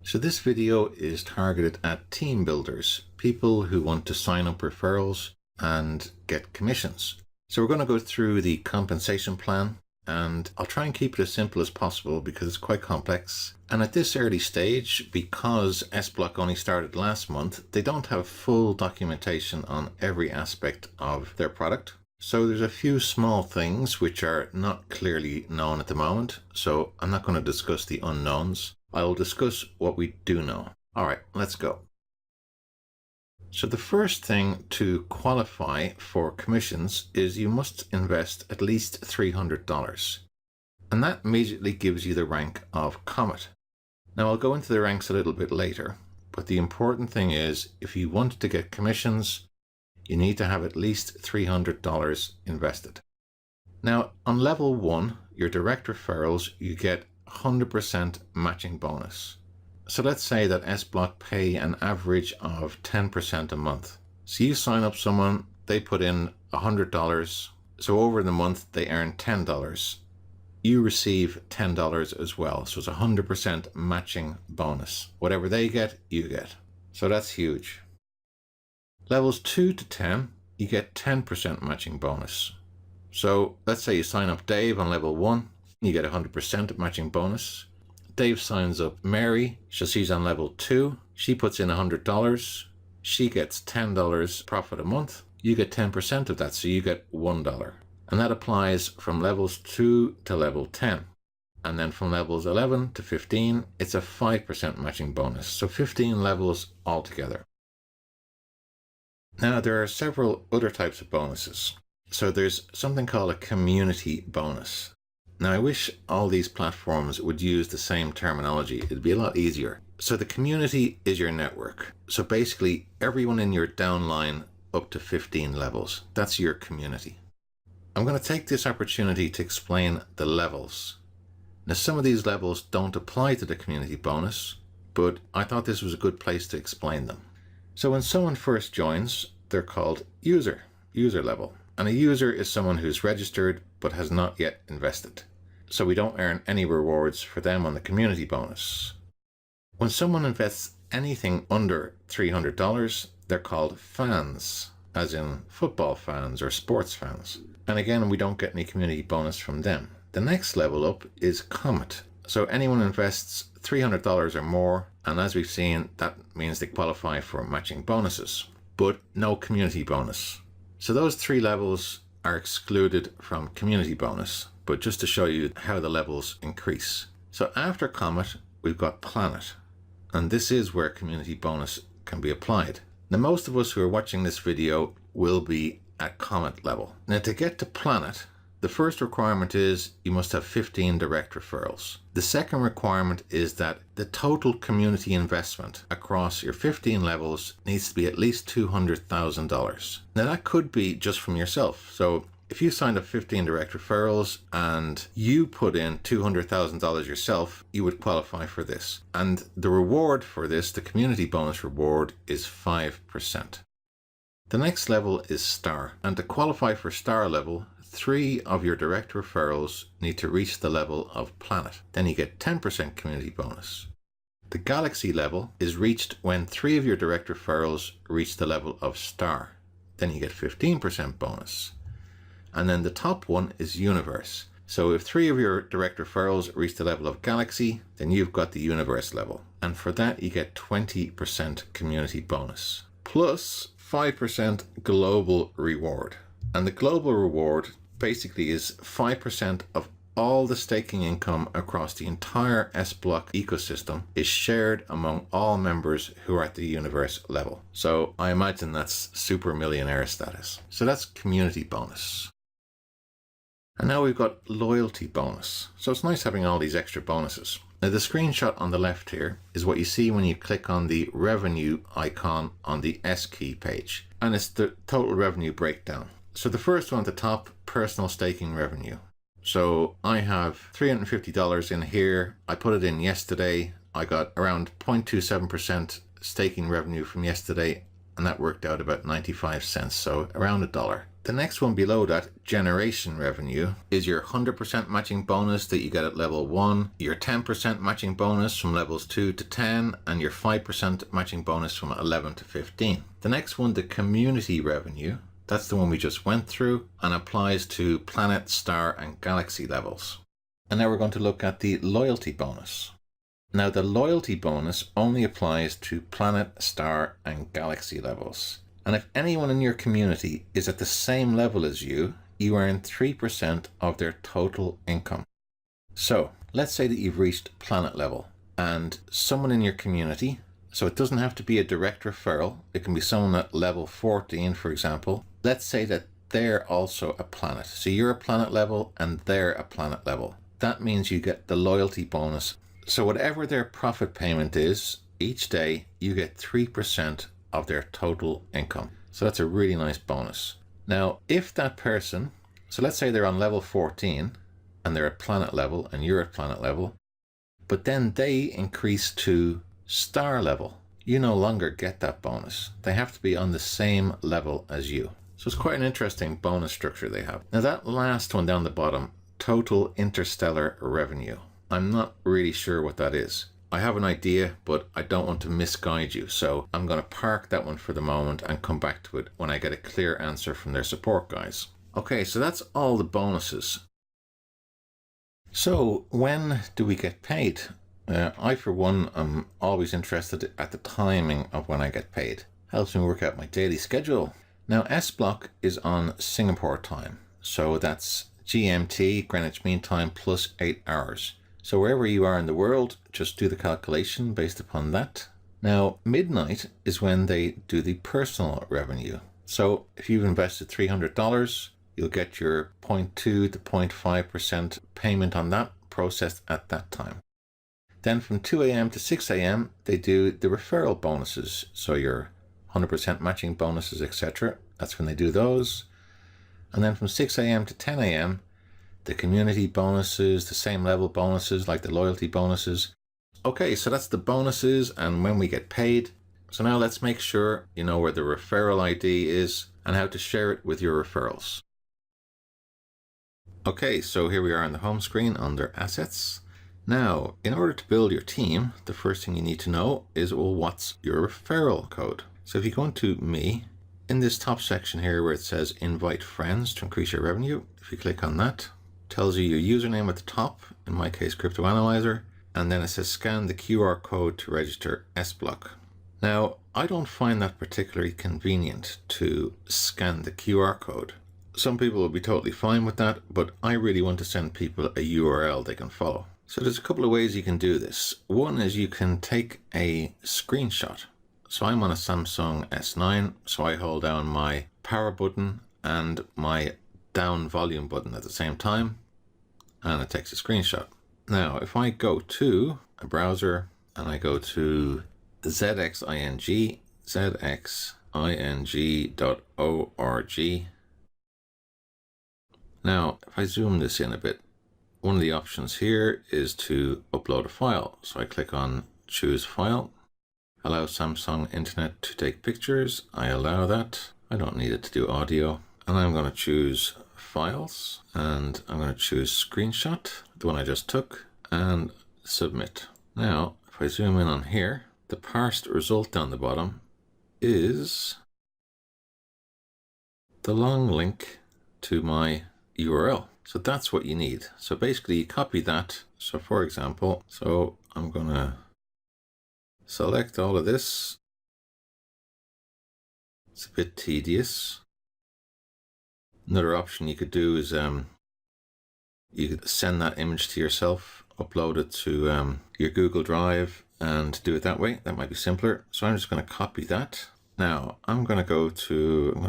So this video is targeted at team builders, people who want to sign up referrals and get commissions. So we're going to go through the compensation plan, and I'll try and keep it as simple as possible because it's quite complex. And at this early stage, because sBlock only started last month, they don't have full documentation on every aspect of their product. So there's a few small things which are not clearly known at the moment. So I'm not going to discuss the unknowns. I'll discuss what we do know. All right, let's go. So the first thing to qualify for commissions is you must invest at least $300. And that immediately gives you the rank of Comet. Now I'll go into the ranks a little bit later, but the important thing is if you want to get commissions, you need to have at least $300 invested. Now on level 1, your direct referrals, you get 100% matching bonus. So let's say that sBlock pay an average of 10% a month. So you sign up someone, they put in $100. So over the month, they earn $10. You receive $10 as well. So it's 100% matching bonus. Whatever they get, you get. So that's huge. Levels 2 to 10, you get 10% matching bonus. So let's say you sign up Dave on level 1, you get 100% matching bonus. Dave signs up Mary, so she's on level 2. She puts in $100. She gets $10 profit a month. You get 10% of that, so you get $1. And that applies from levels 2 to level 10. And then from levels 11 to 15, it's a 5% matching bonus. So 15 levels altogether. Now there are several other types of bonuses. So there's something called a community bonus. Now I wish all these platforms would use the same terminology. It'd be a lot easier. So the community is your network. So basically everyone in your downline up to 15 levels, that's your community. I'm going to take this opportunity to explain the levels. Now some of these levels don't apply to the community bonus, but I thought this was a good place to explain them. So when someone first joins, they're called user level. And a user is someone who's registered but has not yet invested. So we don't earn any rewards for them on the community bonus. When someone invests anything under $300, they're called fans, as in football fans or sports fans. And again, we don't get any community bonus from them. The next level up is Comet. So anyone invests $300 or more, and as we've seen, that means they qualify for matching bonuses, but no community bonus. So those 3 levels are excluded from community bonus, but just to show you how the levels increase. So after Comet, we've got Planet, and this is where community bonus can be applied. Now most of us who are watching this video will be at Comet level. Now to get to Planet, the first requirement is you must have 15 direct referrals. The second requirement is that the total community investment across your 15 levels needs to be at least $200,000. Now that could be just from yourself. So if you signed up 15 direct referrals and you put in $200,000 yourself, you would qualify for this. And the reward for this, the community bonus reward, is 5%. The next level is Star. And to qualify for Star level, 3 of your direct referrals need to reach the level of Planet. Then you get 10% community bonus. The Galaxy level is reached when 3 of your direct referrals reach the level of Star. Then you get 15% bonus. And then the top one is Universe. So if 3 of your direct referrals reach the level of Galaxy, then you've got the Universe level. And for that, you get 20% community bonus. Plus 5% global reward. And the global reward basically is 5% of all the staking income across the entire sBlock ecosystem is shared among all members who are at the Universe level. So I imagine that's super millionaire status. So that's community bonus. And now we've got loyalty bonus. So it's nice having all these extra bonuses. Now the screenshot on the left here is what you see when you click on the revenue icon on the S key page. And it's the total revenue breakdown. So the first one at the top, personal staking revenue. So I have $350 in here. I put it in yesterday. I got around 0.27% staking revenue from yesterday, and that worked out about 95 cents, so around $1. The next one below that, generation revenue, is your 100% matching bonus that you get at level 1, your 10% matching bonus from levels 2 to 10, and your 5% matching bonus from 11 to 15. The next one, the community revenue, that's the one we just went through and applies to planet, star, and galaxy levels. And now we're going to look at the loyalty bonus. Now the loyalty bonus only applies to planet, star, and galaxy levels. And if anyone in your community is at the same level as you, you earn 3% of their total income. So let's say that you've reached planet level and someone in your community, so it doesn't have to be a direct referral, it can be someone at level 14, for example. Let's say that they're also a planet. So you're a planet level and they're a planet level. That means you get the loyalty bonus. So whatever their profit payment is, each day you get 3% of their total income. So that's a really nice bonus. Now, if that person, so let's say they're on level 14 and they're at planet level and you're at planet level, but then they increase to star level, you no longer get that bonus. They have to be on the same level as you. So it's quite an interesting bonus structure they have. Now that last one down the bottom, total interstellar revenue, I'm not really sure what that is. I have an idea, but I don't want to misguide you. So I'm going to park that one for the moment and come back to it when I get a clear answer from their support guys. Okay, so that's all the bonuses. So when do we get paid? I, for one, am always interested at the timing of when I get paid. Helps me work out my daily schedule. Now, SBlock is on Singapore time. So that's GMT, Greenwich Mean Time, plus 8 hours. So wherever you are in the world, just do the calculation based upon that. Now, midnight is when they do the personal revenue. So if you've invested $300, you'll get your 0.2 to 0.5% payment on that processed at that time. Then from 2 a.m. to 6 a.m., they do the referral bonuses. So your 100% matching bonuses, etc. That's when they do those. And then from 6 a.m. to 10 a.m., the community bonuses, the same level bonuses like the loyalty bonuses. Okay, so that's the bonuses and when we get paid. So now let's make sure you know where the referral ID is and how to share it with your referrals. Okay, so here we are on the home screen under Assets. Now, in order to build your team, the first thing you need to know is, well, what's your referral code? So if you go into Me, in this top section here where it says Invite Friends to increase your revenue, if you click on that, tells you your username at the top, in my case Crypto Analyzer, and then it says scan the QR code to register SBlock. Now, I don't find that particularly convenient to scan the QR code. Some people will be totally fine with that, but I really want to send people a URL they can follow. So there's a couple of ways you can do this. One is you can take a screenshot. So I'm on a Samsung S9, so I hold down my power button and my down volume button at the same time, and it takes a screenshot. Now, if I go to a browser and I go to zxing.org. Now, if I zoom this in a bit, one of the options here is to upload a file. So I click on Choose File, allow Samsung Internet to take pictures. I allow that. I don't need it to do audio. And I'm going to choose Files, and I'm going to choose Screenshot, the one I just took, and Submit. Now, if I zoom in on here, the parsed result down the bottom is the long link to my URL. So that's what you need. So basically you copy that. So for example, so I'm going to select all of this. It's a bit tedious. Another option you could do is you could send that image to yourself, upload it to your Google Drive and do it that way. That might be simpler. So I'm just going to copy that. Now I'm going to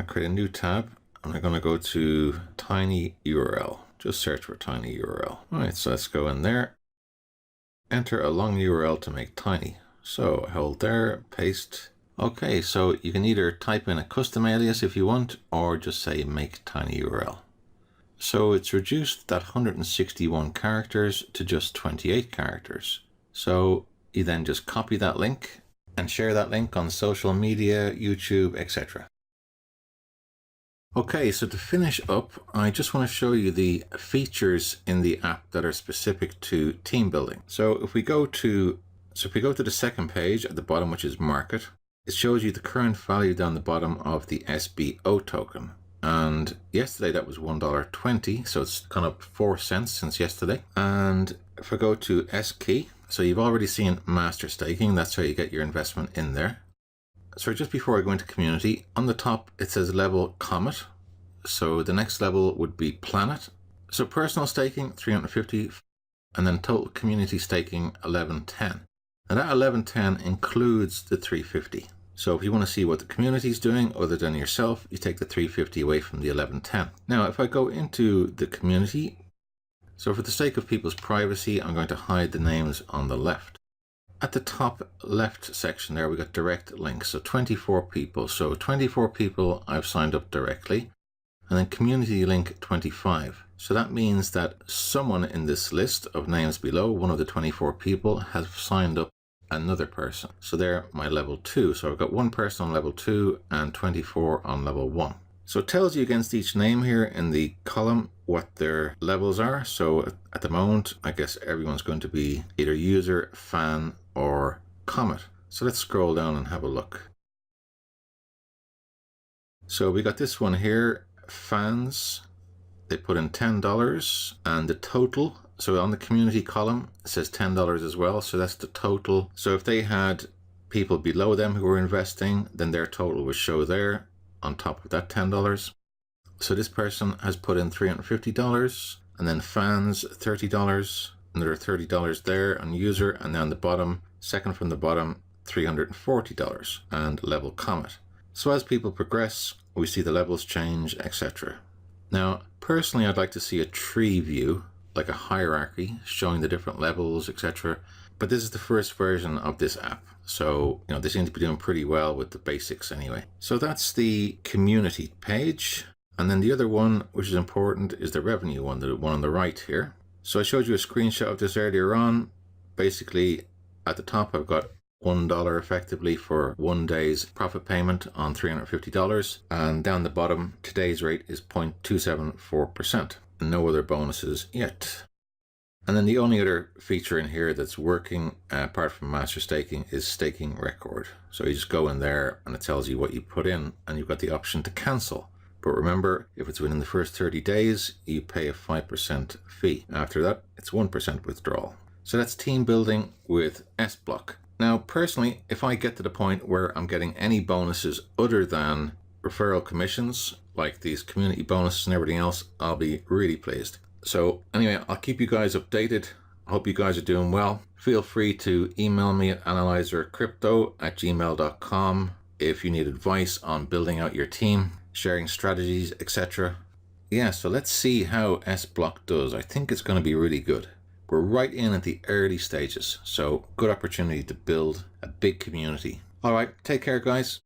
create a new tab, and I'm going to go to tiny URL. Just search for tiny URL. All right, so let's go in there. Enter a long URL to make tiny. So hold there, paste. Okay, so you can either type in a custom alias if you want, or just say make tiny URL. So it's reduced that 161 characters to just 28 characters. So you then just copy that link and share that link on social media, YouTube, etc. Okay, so to finish up, I just want to show you the features in the app that are specific to team building. So if we go to the second page at the bottom, which is market, it shows you the current value down the bottom of the SBO token. And yesterday that was $1.20, so it's gone up 4 cents since yesterday. And if I go to S key, so you've already seen master staking, that's how you get your investment in there. So just before I go into community, on the top it says level comet. So the next level would be planet. So personal staking 350, and then total community staking 1110. And that 1110 includes the 350. So if you want to see what the community is doing other than yourself, you take the 350 away from the 1110. Now if I go into the community, so for the sake of people's privacy, I'm going to hide the names on the left. At the top left section there, we got direct links. So 24 people. So 24 people I've signed up directly. And then community link 25. So that means that someone in this list of names below, one of the 24 people, has signed up another person. So they're my level 2. So I've got one person on level 2 and 24 on level 1. So it tells you against each name here in the column what their levels are. So at the moment, I guess everyone's going to be either user, fan, or comet. So let's scroll down and have a look. So we got this one here, fans. They put in $10, and the total, so on the community column, it says $10 as well. So that's the total. So if they had people below them who were investing, then their total would show there on top of that $10. So this person has put in $350, and then fans $30, and there are $30 there on user, and then the bottom, second from the bottom, $340, and level comet. So as people progress, we see the levels change, etc. Now, personally, I'd like to see a tree view, like a hierarchy, showing the different levels, etc. But this is the first version of this app. So, they seem to be doing pretty well with the basics anyway. So that's the community page. And then the other one, which is important, is the revenue one, the one on the right here. So I showed you a screenshot of this earlier on. Basically, at the top, I've got $1 effectively for 1 day's profit payment on $350. And down the bottom, today's rate is 0.274%. No other bonuses yet. And then the only other feature in here that's working, apart from master staking, is staking record. So you just go in there and it tells you what you put in, and you've got the option to cancel. But remember, if it's within the first 30 days, you pay a 5% fee. After that, it's 1% withdrawal. So that's team building with sblock. Now, personally, if I get to the point where I'm getting any bonuses other than referral commissions, like these community bonuses and everything else, I'll be really pleased. So anyway, I'll keep you guys updated. I hope you guys are doing well. Feel free to email me at analyzercrypto@gmail.com if you need advice on building out your team, sharing strategies, etc. Yeah, so let's see how sblock does. I think it's going to be really good. We're right in at the early stages, so good opportunity to build a big community. All right, take care, guys.